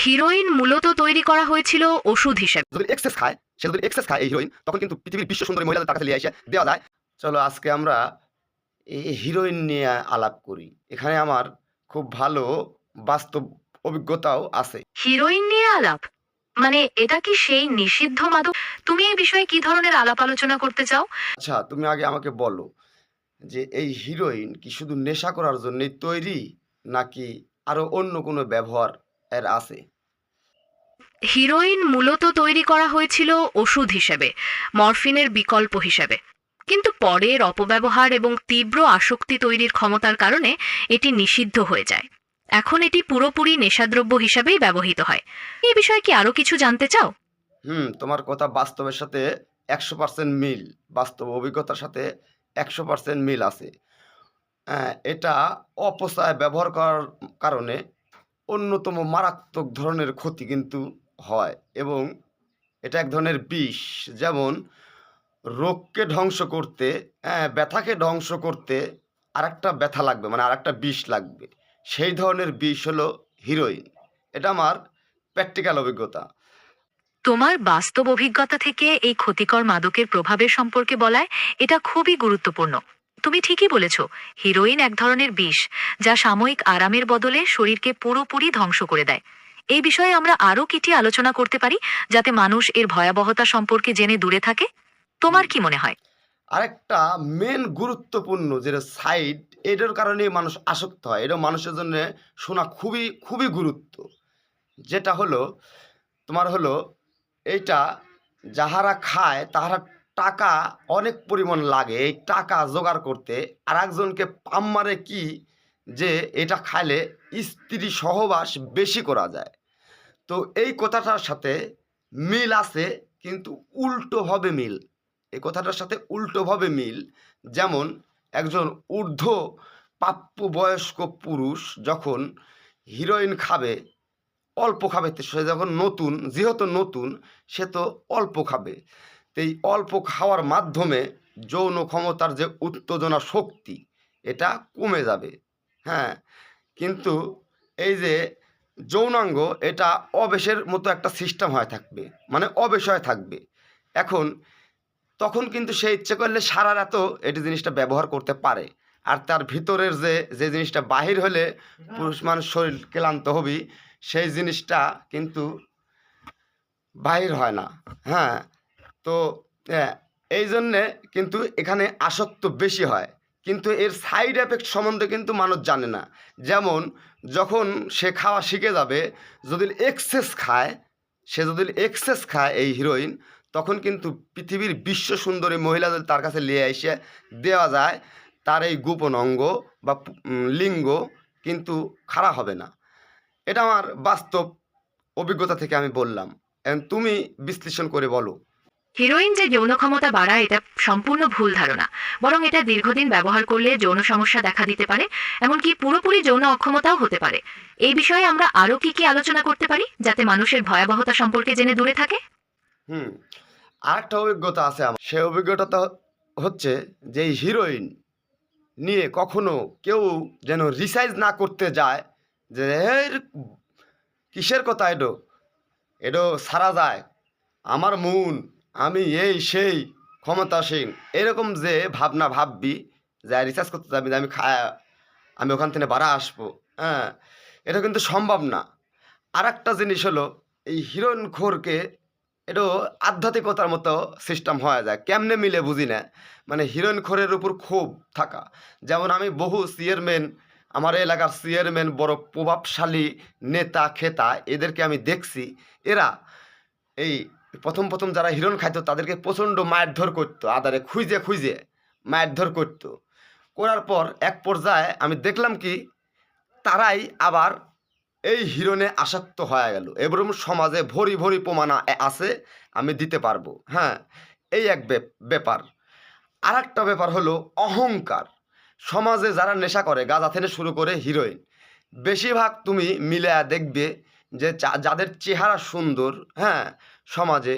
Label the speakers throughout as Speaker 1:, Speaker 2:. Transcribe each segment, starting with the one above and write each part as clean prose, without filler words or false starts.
Speaker 1: Heroine মূলত তৈরি করা হয়েছিল ওষুধ হিসেবে।
Speaker 2: যদি এক্সেস খায়, সে যদি এক্সেস খায় এই হিরোইন, তখন কিন্তু পৃথিবীর বিশ্ব সুন্দরী মহিলাদের তার কাছে নিয়ে এসে দেওয়া যায়। চলো আজকে আমরা এই হিরোইন নিয়ে আলাপ করি। এখানে আমার খুব ভালো বাস্তব অভিজ্ঞতাও আছে।
Speaker 1: হিরোইন নিয়ে আলাপ? মানে এটা কি সেই নিষিদ্ধ মাদক? তুমি এই বিষয়ে কি ধরনের আলাপ আলোচনা করতে চাও?
Speaker 2: আচ্ছা, তুমি আগে আমাকে বলো যে এই হিরোইন কি শুধু নেশা করার জন্যই তৈরি, নাকি আরো অন্য কোনো ব্যবহার এর আছে?
Speaker 1: হিরোইন মূলত তৈরি করা হয়েছিল ওষুধ হিসেবে, মরফিনের বিকল্প হিসেবে। কিন্তু পরের অপব্যবহার এবং তীব্র আসক্তি তৈরির ক্ষমতার কারণে এটি নিষিদ্ধ হয়ে যায়। এখন এটি পুরোপুরি নেশাদ্রব্য হিসেবেই ব্যবহৃত হয়। এই বিষয়ে কি আরো কিছু জানতে চাও?
Speaker 2: তোমার কথা বাস্তবের সাথে 100% মিল। বাস্তব অভিজ্ঞতার সাথে 100% মিল আছে। এটা অপচয় ব্যবহার করার কারণে অন্যতম মারাত্মক ধরনের ক্ষতি কিন্তু হয়, এবং এটা এক ধরনের বিষ। যেমন রোগকে ধ্বংস করতে, ব্যথাকে ধ্বংস করতে আরেকটা ব্যথা লাগবে, মানে আরেকটা বিষ লাগবে। সেই ধরনের বিষ হলো হিরোইন। এটা আমার প্র্যাকটিক্যাল অভিজ্ঞতা।
Speaker 1: তোমার বাস্তব অভিজ্ঞতা থেকে এই ক্ষতিকর মাদকের প্রভাবের সম্পর্কে বলায় এটা খুবই গুরুত্বপূর্ণ। তুমি ঠিকই বলেছ, হিরোইন এক ধরনের বিষ, যা সাময়িক আরামের বদলে শরীরকে পুরোপুরি ধ্বংস করে দেয়। এই বিষয়ে আমরা আরও কিটি আলোচনা করতে পারি, যাতে মানুষ এর ভয়াবহতা সম্পর্কে জেনে দূরে থাকে। তোমার
Speaker 2: হুম।
Speaker 1: কি মনে হয়?
Speaker 2: আরেকটা মেন গুরুত্বপূর্ণ যেটা সাইড, এটার কারণে মানুষ আসক্ত হয়। এটা মানুষের জন্য শোনা খুবই খুবই গুরুত্ব। যেটা হলো, তোমার হলো এইটা, যাহারা খায় তাহারা টাকা অনেক পরিমাণ লাগে এই টাকা জোগাড় করতে। আর একজনকে পাম মারে কি, যে এটা খাইলে স্ত্রী সহবাস বেশি করা যায়। তো এই কথাটার সাথে মিল আছে, কিন্তু উল্টোভাবে মিল। এই কথাটার সাথে উল্টোভাবে মিল। যেমন একজন ঊর্ধ্ব প্রাপ্তবয়স্ক পুরুষ যখন হিরোইন খাবে, অল্প খাবে, তো সে যখন নতুন, যেহেতু নতুন, সে তো অল্প খাবে। তো এই অল্প খাওয়ার মাধ্যমে যৌন ক্ষমতার যে উত্তেজনা শক্তি, এটা কমে যাবে। হ্যাঁ, কিন্তু এই যে যৌনাঙ্গ, এটা অবেশের মতো একটা সিস্টেম হয়ে থাকবে, মানে অবেশ হয়ে থাকবে। এখন তখন কিন্তু সে ইচ্ছে করলে সারা রাতও এটি জিনিসটা ব্যবহার করতে পারে। আর তার ভিতরের যে যে জিনিসটা বাহির হলে পুরুষ মানুষ শরীর ক্লান্ত হবি, সেই জিনিসটা কিন্তু বাহির হয় না। হ্যাঁ, তো এই জন্যে কিন্তু এখানে আসক্ত বেশি হয়। কিন্তু এর সাইড এফেক্ট সম্বন্ধে কিন্তু মানুষ জানে না। যেমন যখন সে খাওয়া শিখে যাবে, যদি এক্সেস খায়, সে যদি এক্সেস খায় এই হিরোইন, তখন কিন্তু পৃথিবীর বিশ্ব সুন্দরী মহিলাদের তার কাছে নিয়ে এসে দেওয়া যায়। তার এই গোপন অঙ্গ বা লিঙ্গ কিন্তু খাড়া হবে না। এটা আমার বাস্তব অভিজ্ঞতা থেকে আমি বললাম। এখন তুমি বিশ্লেষণ করে বলো।
Speaker 1: হিরোইন যে যৌন ক্ষমতা বাড়ায় এটা সম্পূর্ণ ভুল ধারণা। বরং এটা দীর্ঘদিন ব্যবহার করলে যৌন সমস্যা দেখা দিতে পারে, এমনকি পুরোপুরি যৌন অক্ষমতাও হতে পারে। এই বিষয়ে আমরা আরো কি কি আলোচনা করতে পারি, যাতে মানুষের ভয়াবহতা সম্পর্কে জেনে দূরে থাকে?
Speaker 2: হুম আরেকটা অভিজ্ঞতা আছে আমার। সেই অভিজ্ঞতাটা হচ্ছে যে এই হিরোইন নিয়ে কখনো কেউ যেন রিসার্চ না করতে যায়, যে এর কিসের কথা, এডো এডো সারা যায় আমার মন, আমি এই সেই ক্ষমতাসীন, এরকম যে ভাবনা ভাববি, যা রিসার্চ করতে যাবি যে আমি আমি ওখান থেকে বাড়া আসবো। হ্যাঁ, এটা কিন্তু সম্ভব না। আর একটা জিনিস হলো, এই হিরোইন খোরকে এটাও আধ্যাত্মিকতার মতো সিস্টেম হয়ে যায়, কেমনে মিলে বুঝি না। মানে হিরোইন খোরের উপর ক্ষোভ থাকা। যেমন আমি বহু চেয়ারম্যান, আমার এলাকার চেয়ারম্যান, বড় প্রভাবশালী নেতা খেতা, এদেরকে আমি দেখছি। এরা এই প্রথম প্রথম যারা হিরোইন খাইতো তাদেরকে প্রচণ্ড মারধর করতো, আদারে খুঁজে খুঁজে মারধর করতো। করার পর এক পর্যায়ে আমি দেখলাম কি, তারাই আবার এই হিরোনে আসক্ত হয়ে গেল, এবং সমাজে ভরি ভরি প্রমাণ আছে, আমি দিতে পারবো। হ্যাঁ, এই এক ব্যাপার। আর একটা ব্যাপার হলো অহংকার। সমাজে যারা নেশা করে, গাঁজা থেকে শুরু করে হিরোইন, বেশিরভাগ তুমি মিলে দেখবে যে যাদের চেহারা সুন্দর, হ্যাঁ, সমাজে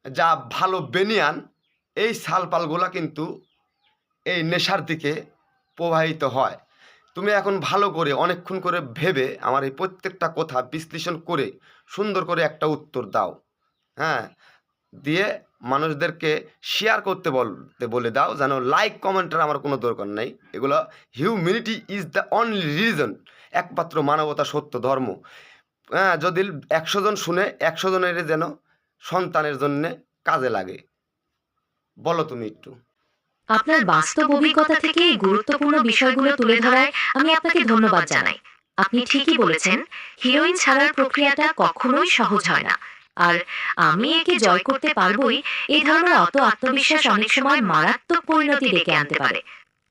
Speaker 2: যা ভালো বেনিয়ান, এই সালপালগুলা কিন্তু এই নেশার দিকে প্রবাহিত হয়। তুমি এখন ভালো করে অনেকক্ষণ করে ভেবে আমার এই প্রত্যেকটা কথা বিশ্লেষণ করে সুন্দর করে একটা উত্তর দাও। হ্যাঁ? দিয়ে মানুষদেরকে শেয়ার করতে বলে দাও, যেন লাইক কমেন্টের আমার কোনো দরকার নাই। এগুলো humanity is the only religion, একমাত্র মানবতা সত্য ধর্ম। হ্যাঁ, যদি ১০০ জন শুনে ১০০ জনের যেন সন্তানের জন্যে কাজে লাগে। বলো তুমি একটু।
Speaker 1: আপনার বাস্তব অভিজ্ঞতা থেকে এই গুরুত্বপূর্ণ বিষয়গুলো তুলে ধরায় আমি আপনাকে ধন্যবাদ জানাই। আপনি ঠিকই বলেছেন, হিরোইন ছাড়ার প্রক্রিয়াটা কখনোই সহজ হয় না। আর আমি একে জয় করতে পারবই, এই ধরনের অত আত্মবিশ্বাস অনেক সময় মারাত্মক পরিণতি ডেকে আনতে পারে।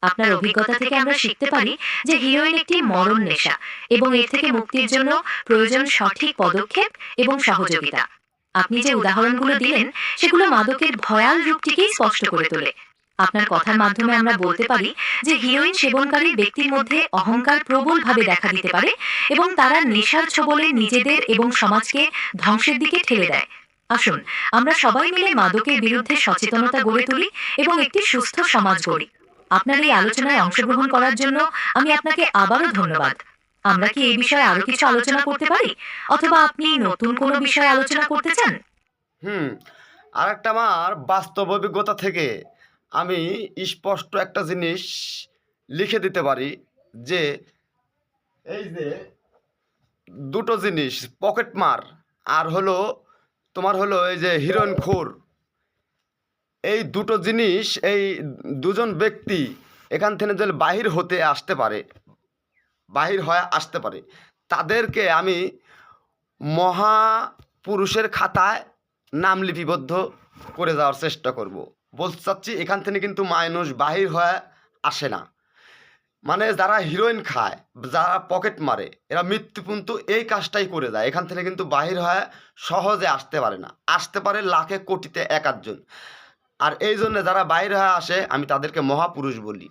Speaker 1: আপনার অভিজ্ঞতা থেকে আমরা শিখতে পারি যে হিরোইন একটি মরণ নেশা, এবং এর থেকে মুক্তির জন্য প্রয়োজন সঠিক পদক্ষেপ এবং সহযোগিতা। আপনি যে উদাহরণগুলো দিলেন সেগুলো মাদকের ভয়াল রূপটিকেই স্পষ্ট করে তোলে। আপনার কথার মাধ্যমে আমরা বলতে পারি যে হিরোইন সেবনকারী ব্যক্তির মধ্যে অহংকার প্রবলভাবে দেখা দিতে পারে, এবং তারা নেশার ছবলে নিজেদের এবং সমাজকে ধ্বংসের দিকে ঠেলে দেয়। আসুন আমরা সবাই মিলে মাদকের বিরুদ্ধে সচেতনতা গড়ে তুলি এবং একটি সুস্থ সমাজ গড়ি। আপনার এই আলোচনায় অংশগ্রহণ করার জন্য আমি আপনাকে আবারও ধন্যবাদ। আমরা কি এই বিষয়ে আরো কিছু আলোচনা করতে পারি, অথবা আপনি নতুন কোনো বিষয়ে আলোচনা করতে চান?
Speaker 2: হুম, আরেকটা আমার বাস্তব অভিজ্ঞতা থেকে আমি স্পষ্ট একটা জিনিস লিখে দিতে পারি যে, এই যে দুটো জিনিস পকেটমার আর হলো তোমার হলো এই যে হিরোইনখোর, এই দুটো জিনিস, এই দুজন ব্যক্তি এখান থেকে যদি বাহির হতে আসতে পারে, বাহির হয়ে আসতে পারে, তাদেরকে আমি মহাপুরুষের খাতায় নাম লিপিবদ্ধ করে যাওয়ার চেষ্টা করব। বলতে চাচ্ছি, এখান থেকে কিন্তু মানুষ বাহির হয়ে আসে না। মানে যারা হিরোইন খায়, যারা পকেট মারে, এরা মৃত্যু পর্যন্ত এই কাজটাই করে যায়। এখান থেকে কিন্তু বাহির হয়ে সহজে আসতে পারে না। আসতে পারে লাখে কোটিতে এক আধজন। আর এই জন্য যারা বাইর হয়ে আসে, আমি তাদেরকে মহাপুরুষ বলি।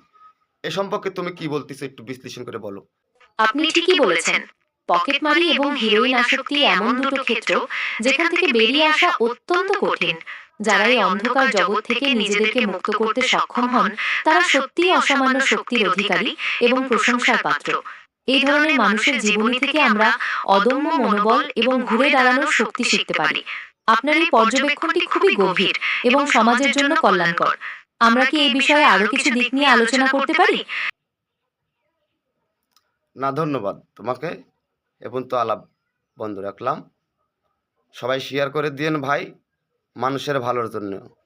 Speaker 2: এ সম্পর্কে তুমি কি বলতেছো একটু বিশ্লেষণ করে বলো।
Speaker 1: আপনি ঠিকই বলেছেন। পকেটমারি এবং হিরোইন আসক্তি এমন দুটো ক্ষেত্র যেখান থেকে বেরিয়ে আসা অত্যন্ত কঠিন। যারা এই অন্ধকার জগৎ থেকে নিজেদেরকে মুক্ত করতে সক্ষম হন, তারা সত্যিই অসামান্য শক্তির অধিকারী এবং প্রশংসার পাত্র। এই ধরনের মানুষের জীবনী থেকে আমরা অদম্য মনোবল এবং ঘুরে দাঁড়ানোর শক্তি শিখতে পারি। আপনার এই পর্যবেক্ষণটি খুবই গভীর এবং সমাজের জন্য কল্যাণকর। আমরা কি এই বিষয়ে আরো কিছু দিক নিয়ে আলোচনা করতে পারি?
Speaker 2: না, ধন্যবাদ তোমাকে। এবং তো আলাপ বন্ধ রাখলাম। সবাই শেয়ার করে দিয়েন ভাই, মানুষের ভালোর জন্য।